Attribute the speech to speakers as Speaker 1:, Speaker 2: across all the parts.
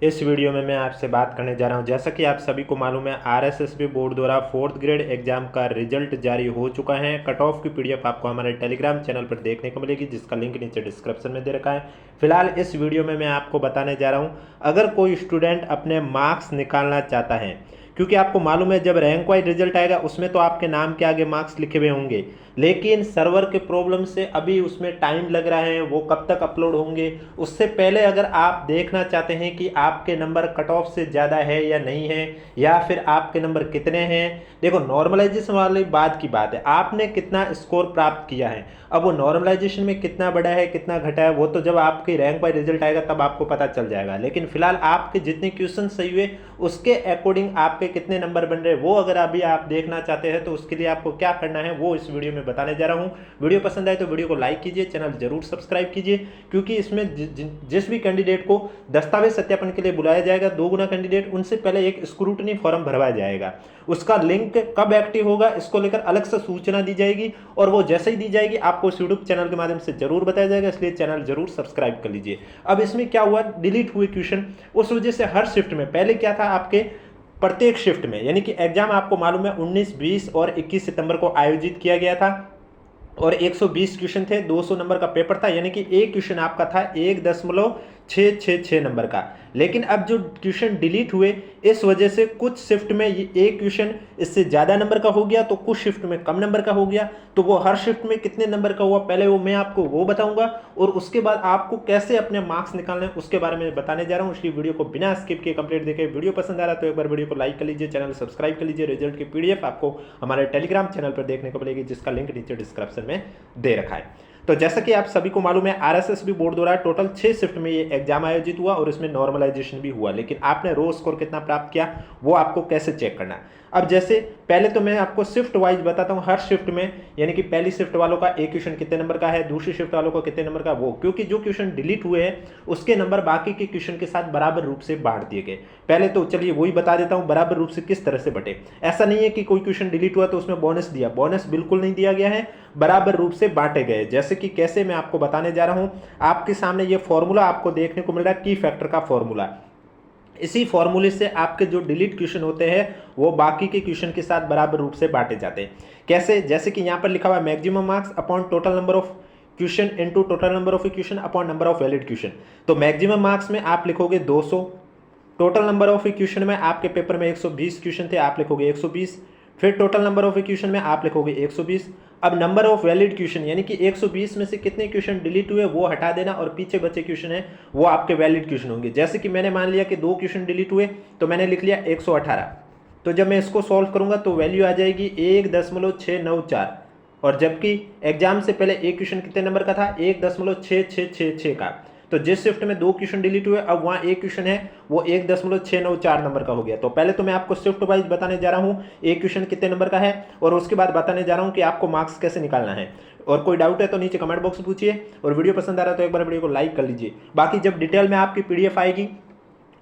Speaker 1: इस वीडियो में मैं आपसे बात करने जा रहा हूं, जैसा कि आप सभी को मालूम है आरएसएसबी बोर्ड द्वारा 4th ग्रेड एग्जाम का रिजल्ट जारी हो चुका है। कट ऑफ की पीडीएफ आपको हमारे टेलीग्राम चैनल पर देखने को मिलेगी, जिसका लिंक नीचे डिस्क्रिप्शन में दे रखा है। फिलहाल इस वीडियो में मैं आपको बताने जा रहा हूं, अगर कोई स्टूडेंट अपने मार्क्स निकालना चाहता है, क्योंकि आपको मालूम है जब रैंक वाइज रिजल्ट आएगा उसमें तो आपके नाम के आगे मार्क्स लिखे हुए होंगे, लेकिन सर्वर के प्रॉब्लम से अभी उसमें टाइम लग रहा है, वो कब तक अपलोड होंगे। उससे पहले अगर आप देखना चाहते हैं कि आपके नंबर कट ऑफ से ज़्यादा है या नहीं है, या फिर आपके नंबर कितने हैं, देखो नॉर्मलाइजेशन वाली बात की बात है, आपने कितना स्कोर प्राप्त किया है। अब वो नॉर्मलाइजेशन में कितना बढ़ा है कितना घटा है वो तो जब आपकी रैंक बाय रिजल्ट आएगा तब आपको पता चल जाएगा, लेकिन फिलहाल आपके जितने क्वेश्चन सही हुए उसके अकॉर्डिंग आपके कितने नंबर बन रहे वो अगर अभी आप देखना चाहते हैं तो उसके लिए आपको क्या करना है वो इस वीडियो में बताने जा रहा हूं। वीडियो पसंद आए तो वीडियो को लाइक कीजिए, चैनल जरूर सब्सक्राइब कीजिए, क्योंकि इसमें जिस भी कैंडिडेट को दस्तावेज सत्यापन के लिए बुलाया जाएगा 2 गुना कैंडिडेट, उनसे पहले एक स्क्रूटनी फॉर्म भरवाया जाएगा। उसका लिंक कब एक्टिव होगा इसको लेकर अलग से सूचना दी जाएगी, और वो जैसे ही दी जाएगी आपको इस यूट्यूब चैनल के माध्यम से जरूर बताया जाएगा, इसलिए चैनल जरूर सब्सक्राइब कर लीजिए। अब इसमें क्या हुआ, डिलीट हुए क्वेश्चन, उस वजह से हर शिफ्ट में पहले क्या था, आपके प्रत्येक शिफ्ट में यानी कि एग्जाम आपको मालूम है 19, 20 और 21 सितंबर को आयोजित किया गया था, और 120 क्वेश्चन थे, 200 नंबर का पेपर था, यानी कि एक क्वेश्चन आपका था 1.666 नंबर का। लेकिन अब जो क्वेश्चन डिलीट हुए इस वजह से कुछ शिफ्ट में ये एक क्वेश्चन इससे ज़्यादा नंबर का हो गया, तो कुछ शिफ्ट में कम नंबर का हो गया। तो वो हर शिफ्ट में कितने नंबर का हुआ पहले वो मैं आपको वो बताऊंगा, और उसके बाद आपको कैसे अपने मार्क्स निकालने हैं उसके बारे में बताने जा रहा हूँ। इसलिए वीडियो को बिना स्किप किए कंप्लीट देखें। वीडियो पसंद आ रहा है तो एक बार वीडियो को लाइक कर लीजिए, चैनल सब्सक्राइब कर लीजिए। रिजल्ट की पीडीएफ आपको हमारे टेलीग्राम चैनल पर देखने को मिलेगी, जिसका लिंक नीचे डिस्क्रिप्शन में दे रखा है। तो जैसा कि आप सभी को मालूम है आरएसएसबी बोर्ड द्वारा टोटल 6 शिफ्ट में ये एग्जाम आयोजित हुआ और इसमें नॉर्मलाइजेशन भी हुआ, लेकिन आपने रो स्कोर कितना प्राप्त किया वो आपको कैसे चेक करना है। अब जैसे पहले तो मैं आपको शिफ्ट वाइज बताता हूं, हर शिफ्ट में यानी कि पहली शिफ्ट वालों का एक क्वेश्चन कितने नंबर का है, दूसरी शिफ्ट वालों का कितने नंबर का, वो क्योंकि जो क्वेश्चन डिलीट हुए हैं उसके नंबर बाकी के क्वेश्चन के साथ बराबर रूप से बांट दिए गए। पहले तो चलिए वही बता देता हूं बराबर रूप से किस तरह से बटे। ऐसा नहीं है कि कोई क्वेश्चन डिलीट हुआ तो उसमें बोनस दिया, बोनस बिल्कुल नहीं दिया गया है, बराबर रूप से बांटे गए। जैसे कि कैसे मैं आपको बताने जा रहा हूं, आपके सामने ये फॉर्मूला आपको देखने को मिल रहा है, की फैक्टर का फॉर्मूला। इसी फॉर्मूले से आपके जो डिलीट क्वेश्चन होते हैं वो बाकी के क्वेश्चन के साथ बराबर रूप से बांटे जाते हैं। कैसे, जैसे कि यहाँ पर लिखा हुआ है maximum marks upon total number of question into total number of question upon number of valid question. तो मैक्सिमम मार्क्स में आप लिखोगे 200, टोटल नंबर ऑफ क्वेश्चन में आपके पेपर में 120 क्वेश्चन थे, आप लिखोगे 120, फिर टोटल नंबर ऑफ क्वेश्चन में आप लिखोगे 120। अब नंबर ऑफ वैलिड क्वेश्चन यानी कि 120 में से कितने क्वेश्चन डिलीट हुए वो हटा देना, और पीछे बचे क्वेश्चन है वो आपके वैलिड क्वेश्चन होंगे। जैसे कि मैंने मान लिया कि 2 क्वेश्चन डिलीट हुए तो मैंने लिख लिया 118, तो जब मैं इसको सॉल्व करूंगा तो वैल्यू आ जाएगी 1.694, और जबकि एग्जाम से पहले एक क्वेश्चन कितने नंबर का था, 1.6666 का। तो जिस शिफ्ट में 2 क्वेश्चन डिलीट हुए अब वहां एक क्वेश्चन है वो 1.694 नंबर का हो गया। तो पहले तो मैं आपको शिफ्ट वाइज बताने जा रहा हूं एक क्वेश्चन कितने नंबर का है, और उसके बाद बताने जा रहा हूं कि आपको मार्क्स कैसे निकालना है। और कोई डाउट है तो नीचे कमेंट बॉक्स में पूछिए, और वीडियो पसंद आ रहा है तो एक बार वीडियो को लाइक कर लीजिए। बाकी जब डिटेल में आपकी पीडीएफ आएगी,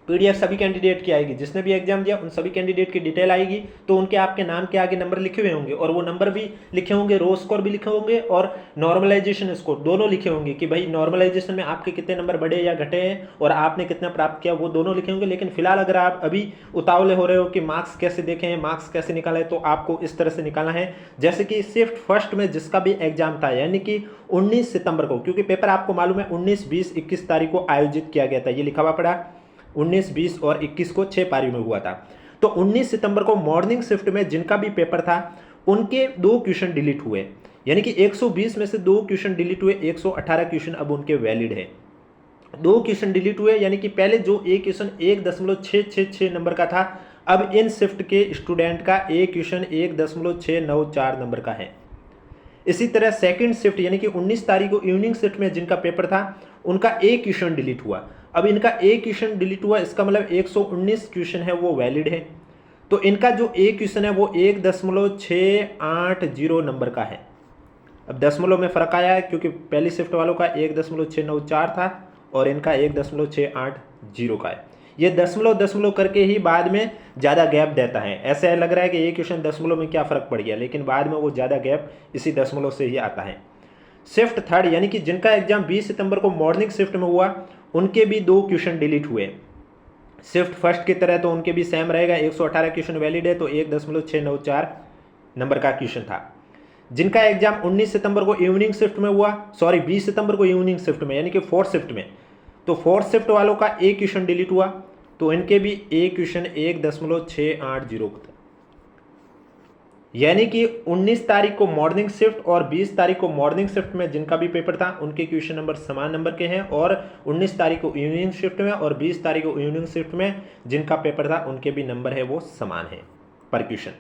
Speaker 1: पीडीएफ सभी कैंडिडेट की आएगी, जिसने भी एग्जाम दिया उन सभी कैंडिडेट की डिटेल आएगी, तो उनके आपके नाम के आगे नंबर लिखे हुए होंगे, और वो नंबर भी लिखे होंगे, रो स्कोर भी लिखे होंगे और नॉर्मलाइजेशन स्कोर दोनों लिखे होंगे कि भाई नॉर्मलाइजेशन में आपके कितने नंबर बढ़े या घटे हैं और आपने कितना प्राप्त किया, वो दोनों लिखे होंगे। लेकिन फिलहाल अगर आप अभी उतावले हो रहे हो कि मार्क्स कैसे देखें, मार्क्स कैसे निकालें, तो आपको इस तरह से निकालना है। जैसे कि शिफ्ट फर्स्ट में जिसका भी एग्जाम था यानी कि 19 सितंबर को, क्योंकि पेपर आपको मालूम है 19, 20, 21 तारीख को आयोजित किया गया था, ये लिखा हुआ पड़ा 19, 20 और 21 को 6 पारियों में हुआ था। तो 19 सितंबर को मॉर्निंग शिफ्ट में जिनका भी पेपर था उनके 2 क्वेश्चन डिलीट हुए, यानी कि 120 में से 2 क्वेश्चन डिलीट हुए, 118 क्वेश्चन अब उनके वैलिड है। 2 क्वेश्चन डिलीट हुए यानी कि पहले जो एक क्वेश्चन 1.666 नंबर का था, अब इन शिफ्ट के स्टूडेंट का एक क्वेश्चन 1.694 नंबर का है। इसी तरह सेकंड शिफ्ट यानी कि 19 तारीख को इवनिंग शिफ्ट में जिनका पेपर था उनका एक क्वेश्चन डिलीट हुआ। अब इनका एक क्वेश्चन डिलीट हुआ, इसका मतलब 119 क्वेश्चन है वो वैलिड है। तो इनका जो एक क्वेश्चन है वो 1.680 नंबर का है। अब दशमलव में फर्क आया है क्योंकि पहली शिफ्ट वालों का 1.694 था और इनका 1.680 का है। ये दशमलव दशमलव करके ही बाद में ज़्यादा गैप देता है। ऐसे लग रहा है कि ये क्वेश्चन दशमलव में क्या फ़र्क पड़ गया, लेकिन बाद में वो ज़्यादा गैप इसी दशमलव से ही आता है। शिफ्ट थर्ड यानी कि जिनका एग्जाम 20 सितंबर को मॉर्निंग शिफ्ट में हुआ उनके भी 2 क्वेश्चन डिलीट हुए। शिफ्ट फर्स्ट की तरह तो उनके भी सेम रहेगा, 118 क्वेश्चन वैलिड है, तो 1.694 नंबर का क्वेश्चन था। जिनका एग्जाम 19 सितंबर को इवनिंग शिफ्ट में हुआ, सॉरी 20 सितंबर को इवनिंग शिफ्ट में, यानी कि फोर्थ शिफ्ट में, तो फोर्थ शिफ्ट वालों का एक क्वेश्चन डिलीट हुआ, तो इनके भी एक क्वेश्चन 1.680 था। यानी कि 19 तारीख को मॉर्निंग शिफ्ट और 20 तारीख को मॉर्निंग शिफ्ट में जिनका भी पेपर था उनके क्वेश्चन नंबर समान नंबर के हैं, और 19 तारीख को इवनिंग शिफ्ट में और 20 तारीख को इवनिंग शिफ्ट में जिनका पेपर था उनके भी नंबर है वो समान है पर क्वेश्चन।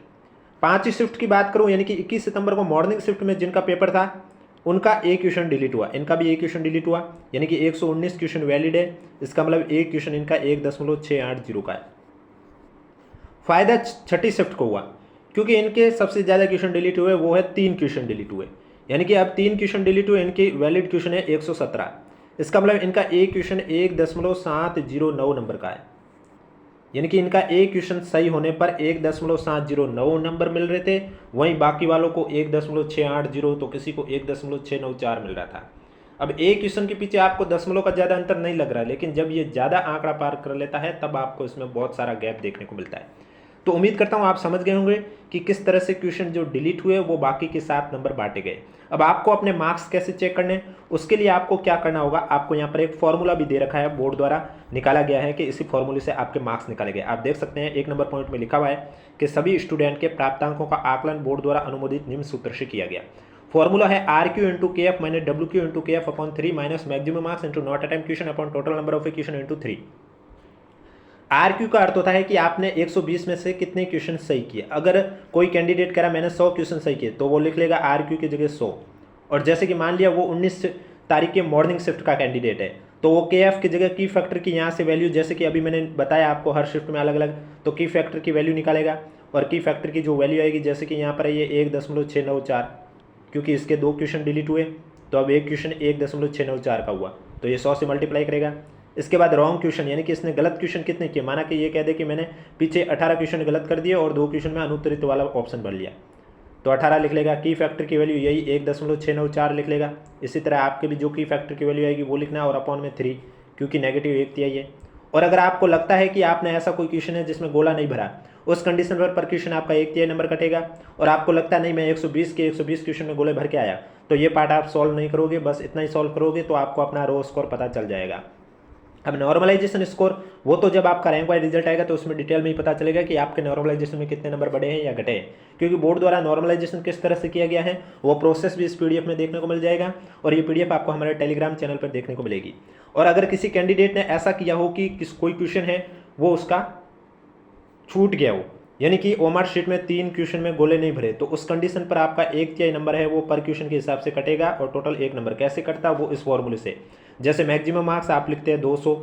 Speaker 1: 5 शिफ्ट की बात करूं, यानी कि 21 सितंबर को मॉर्निंग शिफ्ट में जिनका पेपर था उनका एक क्वेश्चन डिलीट हुआ, इनका भी एक क्वेश्चन डिलीट हुआ, यानी कि 119 क्वेश्चन वैलिड है, इसका मतलब एक क्वेश्चन इनका 1.680 का है। फायदा छठी शिफ्ट को हुआ, क्योंकि इनके सबसे ज़्यादा क्वेश्चन डिलीट हुए वो है 3 क्वेश्चन डिलीट हुए, यानी कि अब 3 क्वेश्चन डिलीट हुए, इनकी वैलिड क्वेश्चन है 117, इसका मतलब इनका एक क्वेश्चन 1.709 नंबर का है, यानी कि इनका एक क्वेश्चन सही होने पर 1.709 नंबर मिल रहे थे, वहीं बाकी वालों को 1.680 तो किसी को 1.694 मिल रहा था। अब एक क्वेश्चन के पीछे आपको दशमलव का ज़्यादा अंतर नहीं लग रहा है, लेकिन जब ये ज़्यादा आंकड़ा पार कर लेता है तब आपको इसमें बहुत सारा गैप देखने को मिलता है। तो उम्मीद करता हूँ आप समझ गए होंगे कि किस तरह से क्वेश्चन जो डिलीट हुए वो बाकी के 7 नंबर बांटे गए। अब आपको अपने मार्क्स कैसे चेक करने, उसके लिए आपको क्या करना होगा, आपको यहाँ पर एक फॉर्मूला भी दे रखा है, बोर्ड द्वारा निकाला गया है कि इसी फॉर्मूले से आपके मार्क्स निकाले गए। आप देख सकते हैं 1 नंबर पॉइंट में लिखा हुआ है कि सभी स्टूडेंट के प्राप्तांकों का आकलन बोर्ड द्वारा अनुमोदित निम्न सूत्र से किया गया। फॉर्मूला है RQ into KF minus WQ into KF upon 3 minus maximum marks into not attempt question upon total number of question into 3। RQ का अर्थ होता है कि आपने 120 में से कितने क्वेश्चन सही किए। अगर कोई कैंडिडेट कह रहा मैंने 100 क्वेश्चन सही किए तो वो लिख लेगा RQ की जगह 100, और जैसे कि मान लिया वो 19 तारीख के मॉर्निंग शिफ्ट का कैंडिडेट है तो वो KF की जगह की फैक्टर की यहाँ से वैल्यू, जैसे कि अभी मैंने बताया आपको हर शिफ्ट में अलग अलग, तो की फैक्टर की वैल्यू निकालेगा, और की फैक्टर की जो वैल्यू आएगी, जैसे कि यहाँ पर ये 1.694, क्योंकि इसके 2 क्वेश्चन डिलीट हुए तो अब एक क्वेश्चन 1.694 का हुआ, तो ये 100 से मल्टीप्लाई करेगा। इसके बाद रॉन्ग क्वेश्चन, यानी कि इसने गलत क्वेश्चन कितने किए, माना कि ये कह दे कि मैंने पीछे 18 क्वेश्चन गलत कर दिए और 2 क्वेश्चन में अनुत्तरित वाला ऑप्शन भर लिया, तो 18 लिख लेगा। की फैक्टर की वैल्यू यही 1.694 लिख लेगा। इसी तरह आपके भी जो की फैक्टर की वैल्यू आएगी वो लिखना है, और अपॉन में 3, क्योंकि नेगेटिव 1 दिया ये। और अगर आपको लगता है कि आपने ऐसा कोई क्वेश्चन है जिसमें गोला नहीं भरा, उस कंडीशन पर क्वेश्चन आपका 1 तिहाई नंबर कटेगा, और आपको लगता नहीं मैं 120 के 120 क्वेश्चन में गोले भर के आया, तो ये पार्ट आप सॉल्व नहीं करोगे, बस इतना ही सॉल्व करोगे तो आपको अपना रो स्कोर पता चल जाएगा। अब नॉर्मलाइजेशन स्कोर, वो तो जब आपका रैंक वाइज रिजल्ट आएगा तो उसमें डिटेल में ही पता चलेगा कि आपके नॉर्मलाइजेशन में कितने नंबर बढ़े हैं या घटे हैं, क्योंकि बोर्ड द्वारा नॉर्मलाइजेशन किस तरह से किया गया है वो प्रोसेस भी इस PDF में देखने को मिल जाएगा, और ये PDF आपको हमारे टेलीग्राम चैनल पर देखने को मिलेगी। और अगर किसी कैंडिडेट ने ऐसा किया हो कि कोई क्वेश्चन है वो उसका छूट गया हो, यानी कि ओमार शीट में 3 क्वेश्चन में गोले नहीं भरे, तो उस कंडीशन पर आपका 1 तिहाई नंबर है वो पर क्वेश्चन के हिसाब से कटेगा, और टोटल 1 नंबर कैसे कटता है वो इस फॉर्मूले से। जैसे मैक्सिमम मार्क्स आप लिखते हैं 200,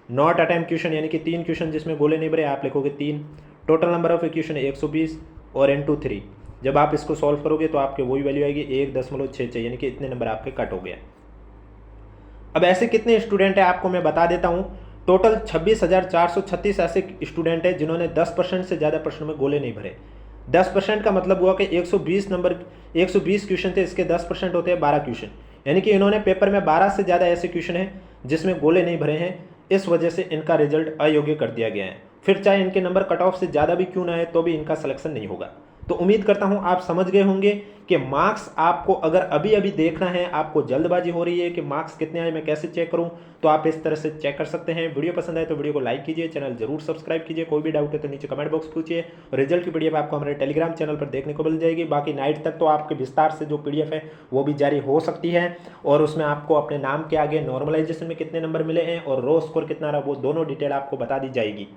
Speaker 1: नॉट अटेम्प्ट क्वेश्चन यानी कि 3 क्वेश्चन जिसमें गोले नहीं भरे आप लिखोगे 3, टोटल नंबर ऑफ क्वेश्चन 120 और इंटू 3। जब आप इसको सॉल्व करोगे तो आपके वही वैल्यू आएगी 1.66, यानी कि इतने नंबर आपके कट हो गए। अब ऐसे कितने स्टूडेंट हैं आपको मैं बता देता हूँ। टोटल 26,436 ऐसे स्टूडेंट हैं जिन्होंने 10% से ज़्यादा प्रश्नों में गोले नहीं भरे। 10% का मतलब हुआ कि 120 नंबर 120 क्वेश्चन थे, इसके 10% होते हैं 12 क्वेश्चन, यानी कि इन्होंने पेपर में 12 से ज़्यादा ऐसे क्वेश्चन हैं जिसमें गोले नहीं भरे हैं, इस वजह से इनका रिजल्ट अयोग्य कर दिया गया है। फिर चाहे इनके नंबर कट ऑफ से ज़्यादा भी क्यों ना है तो भी इनका सिलेक्शन नहीं होगा। तो उम्मीद करता हूं आप समझ गए होंगे कि मार्क्स आपको अगर अभी अभी देखना है, आपको जल्दबाजी हो रही है कि मार्क्स कितने आए मैं कैसे चेक करूं, तो आप इस तरह से चेक कर सकते हैं। वीडियो पसंद आए तो वीडियो को लाइक कीजिए, चैनल जरूर सब्सक्राइब कीजिए, कोई भी डाउट है तो नीचे कमेंट बॉक्स पूछिए। रिजल्ट की PDF आपको हमारे टेलीग्राम चैनल पर देखने को मिल जाएगी। बाकी नाइट तक तो आपके विस्तार से जो PDF है वो भी जारी हो सकती है, और उसमें आपको अपने नाम के आगे नॉर्मलाइजेशन में कितने नंबर मिले हैं और रो स्कोर कितना रहा वो दोनों डिटेल आपको बता दी जाएगी।